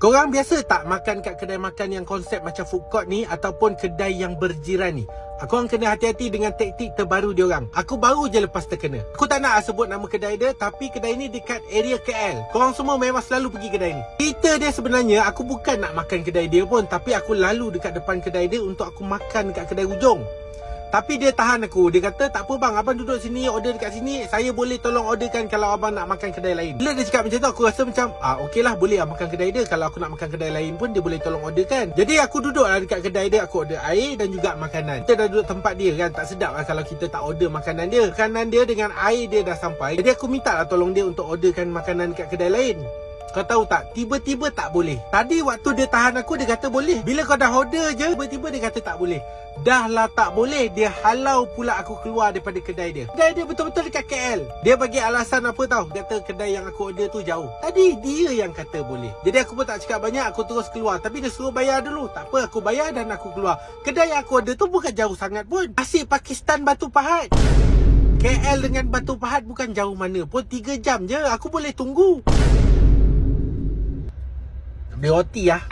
Korang biasa tak makan kat kedai makan yang konsep macam food court ni ataupun kedai yang berjiran ni? Korang kena hati-hati dengan taktik terbaru diorang. Aku baru je lepas terkena. Aku tak nak sebut nama kedai dia, tapi kedai ni dekat area KL. Korang semua memang selalu pergi kedai ni. Cerita dia sebenarnya, aku bukan nak makan kedai dia pun, tapi aku lalu dekat depan kedai dia untuk aku makan dekat kedai hujung. Tapi dia tahan aku. Dia kata, tak apa bang, abang duduk sini, order dekat sini, saya boleh tolong orderkan kalau abang nak makan kedai lain. Bila dia cakap macam tu, aku rasa macam okey lah, boleh lah makan kedai dia. Kalau aku nak makan kedai lain pun, dia boleh tolong orderkan. Jadi aku duduk lah dekat kedai dia. Aku order air dan juga makanan. Kita dah duduk tempat dia kan, tak sedap lah kalau kita tak order makanan dia. Makanan dia dengan air dia dah sampai. Jadi aku minta lah tolong dia untuk orderkan makanan dekat kedai lain. Kau tahu tak, tiba-tiba tak boleh. Tadi waktu dia tahan aku, dia kata boleh. Bila kau dah order je, tiba-tiba dia kata tak boleh. Dah lah tak boleh, dia halau pula aku keluar daripada kedai dia. Kedai dia betul-betul dekat KL. Dia bagi alasan apa tahu? Kata kedai yang aku order tu jauh. Tadi dia yang kata boleh. Jadi aku pun tak cakap banyak, aku terus keluar. Tapi dia suruh bayar dulu. Tak apa, aku bayar dan aku keluar. Kedai yang aku order tu bukan jauh sangat pun. Asyik Pakistan Batu Pahat. KL dengan Batu Pahat bukan jauh mana pun, 3 jam je. Aku boleh tunggu. Dia roti lah.